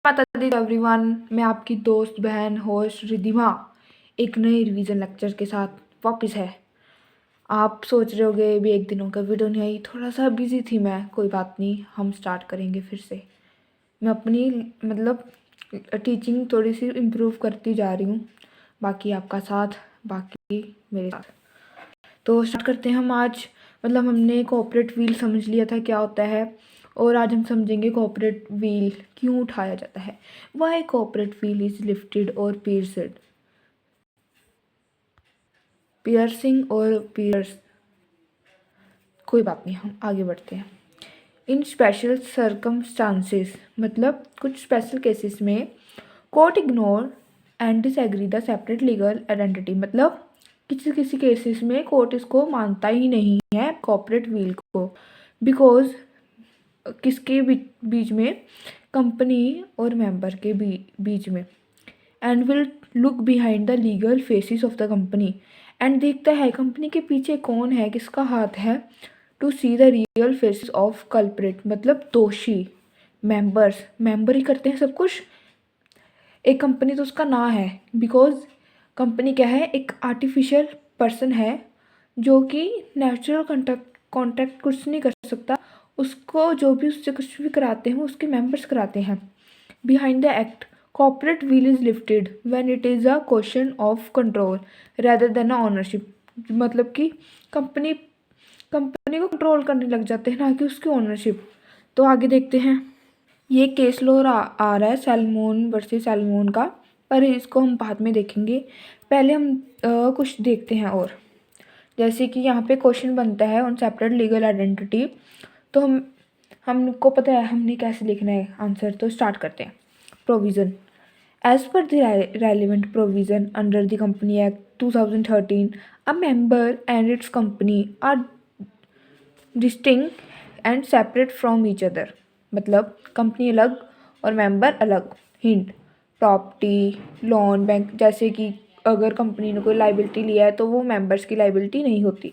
माता दी एवरीवन, मैं आपकी दोस्त बहन होस्ट रिधिमा एक नए रिवीजन लेक्चर के साथ वापस है। आप सोच रहे होगे भी एक दिनों का वीडियो नहीं आई, थोड़ा सा बिजी थी मैं। कोई बात नहीं, हम स्टार्ट करेंगे फिर से। मैं अपनी टीचिंग थोड़ी सी इम्प्रूव करती जा रही हूँ। बाकी आपका साथ, बाकी मेरे साथ। तो स्टार्ट करते हैं हम आज। हमने कॉर्पोरेट व्हील समझ लिया था क्या होता है, और आज हम समझेंगे कॉर्पोरेट व्हील क्यों उठाया जाता है। Why corporate veil is lifted और पियर्सिंग और पियर्स। कोई बात नहीं, हम आगे बढ़ते हैं। इन स्पेशल सर्कमस्टांसेस, कुछ स्पेशल केसेस में court ignore and disagree the separate legal identity. किसी किसी केसेस में कोर्ट इसको मानता ही नहीं है कॉर्पोरेट व्हील को, बिकॉज किसके बीच में, कंपनी और मेंबर के बीच में। And will look behind the legal faces of the company, and देखता है कंपनी के पीछे कौन है, किसका हाथ है, to see the real faces of culprit. दोषी मेंबर ही करते हैं सब कुछ। एक कंपनी तो उसका ना है, बिकॉज कंपनी क्या है, एक आर्टिफिशियल पर्सन है जो कि नेचुरल कॉन्टैक्ट कुछ नहीं कर सकता। उसको जो भी उससे कुछ भी कराते हैं वो उसके मेंबर्स कराते हैं। Behind the act corporate veil is lifted when it is a question of control rather than a ownership. कि कंपनी को कंट्रोल करने लग जाते हैं, ना कि उसकी ओनरशिप। तो आगे देखते हैं। ये केस लॉ आ रहा है सैलमोन वर्सेस सैलमोन का, पर इसको हम बाद में देखेंगे। पहले हम कुछ देखते हैं। और जैसे कि यहाँ पे क्वेश्चन बनता है ऑन सेपरेट लीगल आइडेंटिटी, तो हमको पता है हमने कैसे लिखना है आंसर। तो स्टार्ट करते हैं। Provision as per the relevant provision under the company act 2013, a member and its company are distinct and separate from each other. Company अलग और मेंबर अलग। Hint, property, loan, bank. जैसे कि अगर कंपनी ने कोई लाइबिलिटी लिया है तो वो मेंबर्स की लाइबिलिटी नहीं होती।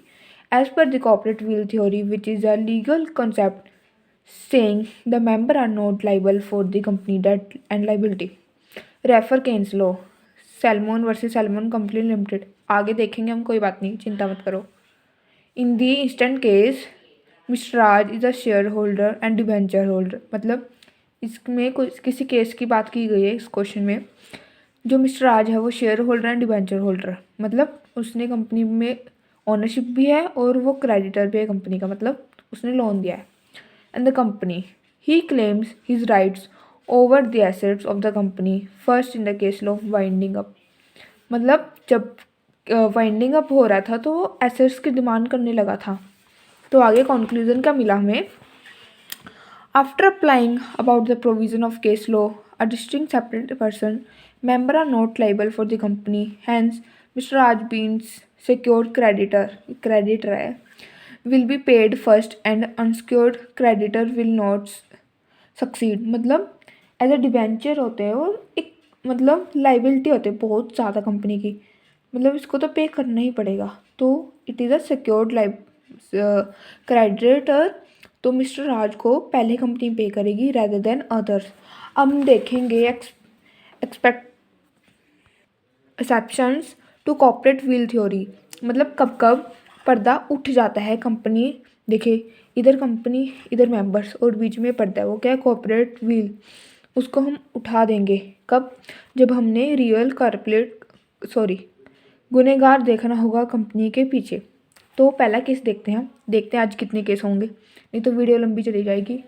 As per the corporate veil theory which is a legal concept saying the member are not liable for the company debt and liability. Refer cases लो, Salomon versus Salomon company limited. आगे देखेंगे हम, कोई बात नहीं, चिंता मत करो। इन the instant case mister Raj is a shareholder and debenture holder. इसमें किसी केस की बात की गई है इस क्वेश्चन में। जो मिस्टर राज है वो share holder and debenture holder, उसने कंपनी में ओनरशिप भी है और वो क्रेडिटर भी है कंपनी का, उसने लोन दिया है। And the company, he claims his rights over the assets of the company first in the case of winding up। जब वाइंडिंग अप हो रहा था तो वो एसेट्स की डिमांड करने लगा था। तो आगे कंक्लूजन क्या मिला हमें। After applying about the provision of case law, a distinct separate person member are not liable for the company, hence mister Raj beans secured creditor है, will be paid first and unsecured creditor will not succeed। As a debenture होते हैं और एक liability होते हैं बहुत ज़्यादा company की, इसको तो पे करना ही पड़ेगा। तो it is a secured creditor. तो मिस्टर राज को पहले कंपनी पे करेगी रेदर देन अदर्स। अब हम देखेंगे exceptions to corporate veil theory. कब कब पर्दा उठ जाता है कंपनी। देखिए, इधर कंपनी, इधर मेंबर्स और बीच में पर्दा है, वो क्या है, कॉर्पोरेट व्हील। उसको हम उठा देंगे कब, जब हमने गुनहगार देखना होगा कंपनी के पीछे। तो पहला केस देखते हैं। देखते हैं आज कितने केस होंगे, नहीं तो वीडियो लंबी चली जाएगी।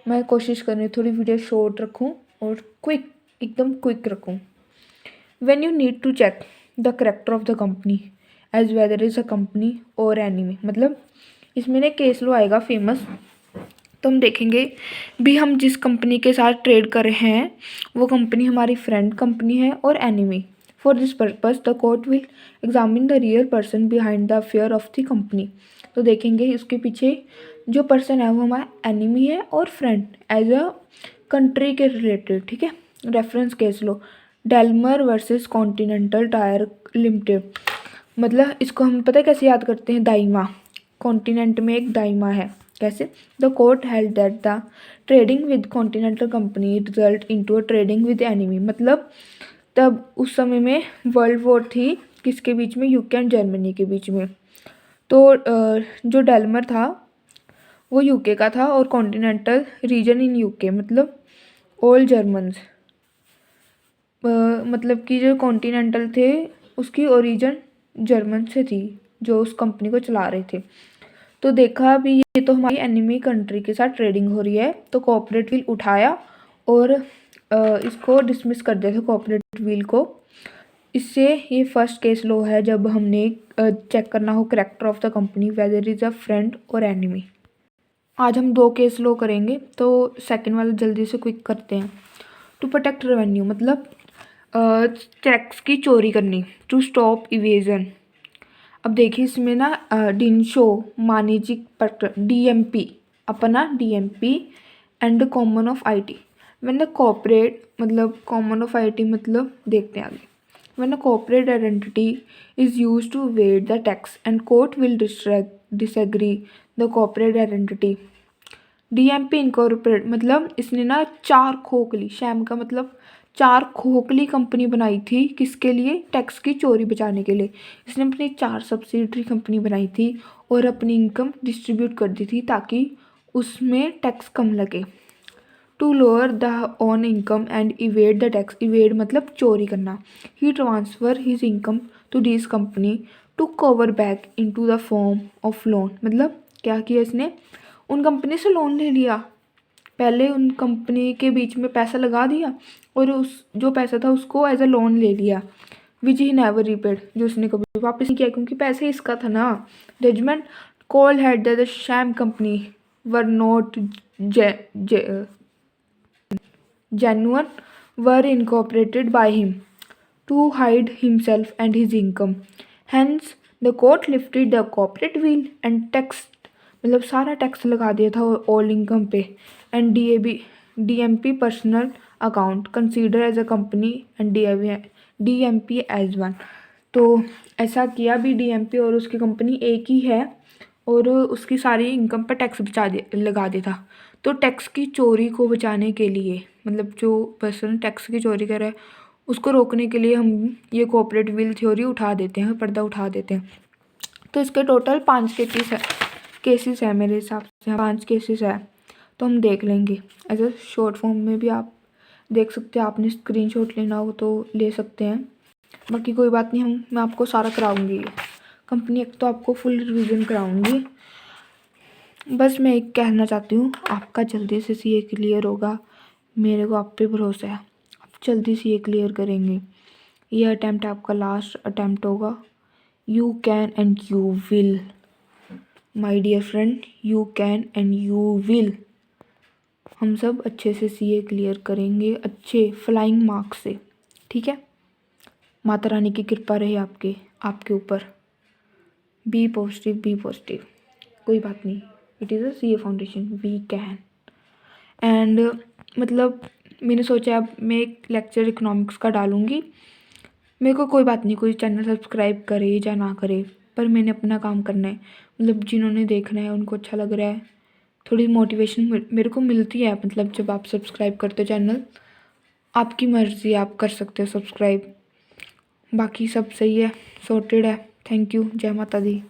मैं कोशिश कर रही हूँ थोड़ी वीडियो शॉर्ट रखूँ और एकदम क्विक रखूँ। When you need to check the character of the company as whether is a company और एनिमी। इसमें ना केस लो आएगा फेमस। तो हम देखेंगे भी हम जिस कंपनी के साथ ट्रेड कर रहे हैं वो कंपनी हमारी फ्रेंड कंपनी है और enemy. For this purpose the court will examine the real person behind the affair of the company. तो देखेंगे इसके पीछे जो पर्सन है वो हमारा एनिमी है और फ्रेंड एज अ कंट्री के रिलेटेड। ठीक है, रेफरेंस केस लो, डेलमर वर्सेस कॉन्टिनेंटल टायर लिमिटेड। इसको हम पता है कैसे याद करते हैं, दाइमा। कॉन्टिनेंट में एक दाइमा है, कैसे? The court held that the trading with continental company result into a trading with enemy. मतलब तब उस समय में वर्ल्ड वॉर थी, किसके बीच में? यूके एंड जर्मनी के बीच में। तो जो डेलमर था वो यूके का था और कॉन्टिनेंटल रीजन इन यूके, मतलब ऑल जर्मन्स, मतलब कि जो कॉन्टिनेंटल थे उसकी ओरिजिन जर्मन से थी जो उस कंपनी को चला रहे थे। तो देखा अभी ये तो हमारी एनिमी कंट्री के साथ ट्रेडिंग हो रही है, तो कॉर्पोरेट विल उठाया और इसको डिसमिस कर दिया था कॉर्पोरेट विल को। इससे ये फर्स्ट केस लो है जब हमने चेक करना हो character of the company weather is a friend और एनिमी। आज हम 2 केस लो करेंगे, तो सेकंड वाला जल्दी से क्विक करते हैं। टू प्रोटेक्ट रेवेन्यू मतलब टैक्स की चोरी करनी, टू स्टॉप इवेजन। अब देखिए इसमें ना डिनशो वाणिज्यिक डीएमपी, अपना DMP and common of IT when the corporate, मतलब कॉमन ऑफ आईटी मतलब देखते हैं आगे। When a corporate identity is used to evade the tax and court will disagree the corporate identity. DMP incorporate मतलब इसने ना 4 खोखली, शैम का मतलब 4 खोखली कंपनी बनाई थी, किसके लिए? टैक्स की चोरी बचाने के लिए। इसने अपनी 4 सब्सिडरी कंपनी बनाई थी और अपनी इनकम डिस्ट्रीब्यूट कर दी थी ताकि उसमें टैक्स कम लगे। To lower the own income and evade the tax, evade मतलब चोरी करना। He transfer his income to this company to cover back into the form of loan. मतलब क्या किया इसने? उन कंपनी से लोन ले लिया, पहले उन कंपनी के बीच में पैसा लगा दिया और उस जो पैसा था उसको एज अ लोन ले लिया, विच ही नेवर रिपेड, जो उसने कभी वापस नहीं किया क्योंकि पैसे इसका था ना। Judgement call had the sham company were not genuine were incorporated by him to hide himself and his income. Hence, the court lifted the corporate wheel and taxed, मतलब सारा टैक्स लगा दिया था ऑल इनकम पे, and DMP personal account consider as a company and DMP as one. तो ऐसा किया भी, डीएमपी और उसकी कंपनी एक ही है और उसकी सारी इनकम पर टैक्स लगा दिया था। तो टैक्स की चोरी को बचाने के लिए, मतलब जो पर्सन टैक्स की चोरी कर रहा है उसको रोकने के लिए हम ये कॉर्पोरेट विल थ्योरी उठा देते हैं, पर्दा उठा देते हैं। तो इसके टोटल 5 केसेस है मेरे हिसाब से, 5 केसेस है, तो हम देख लेंगे। ऐसे शॉर्ट फॉर्म में भी आप देख सकते हैं, आपने स्क्रीनशॉट लेना हो तो ले सकते हैं। बाकी कोई बात नहीं, मैं आपको सारा कराऊंगी, कंपनी एक तो आपको फुल रिवीजन कराऊंगी। बस मैं एक कहना चाहती हूँ, आपका जल्दी से सीए क्लियर होगा, मेरे को आप पे भरोसा है, आप जल्दी सीए क्लियर करेंगे। ये अटैम्प्ट आपका लास्ट अटैम्प्ट होगा। You can and you will my dear friend, you can and you will. हम सब अच्छे से सीए क्लियर करेंगे, अच्छे फ्लाइंग मार्क्स से, ठीक है? माता रानी की कृपा रहे आपके ऊपर। बी पॉजिटिव, कोई बात नहीं, it is a CA foundation, we can. And मतलब मैंने सोचा अब मैं एक लेक्चर इकोनॉमिक्स का डालूँगी। मेरे को कोई बात नहीं, कोई चैनल सब्सक्राइब करे या ना करे, पर मैंने अपना काम करना है। मतलब जिन्होंने देखना है उनको अच्छा लग रहा है, थोड़ी मोटिवेशन मेरे को मिलती है। मतलब जब आप सब्सक्राइब करते हो चैनल, आपकी मर्ज़ी, आप कर सकते हो सब्सक्राइब। बाकी सब सही है, सॉर्टेड है। थैंक यू, जय माता दी।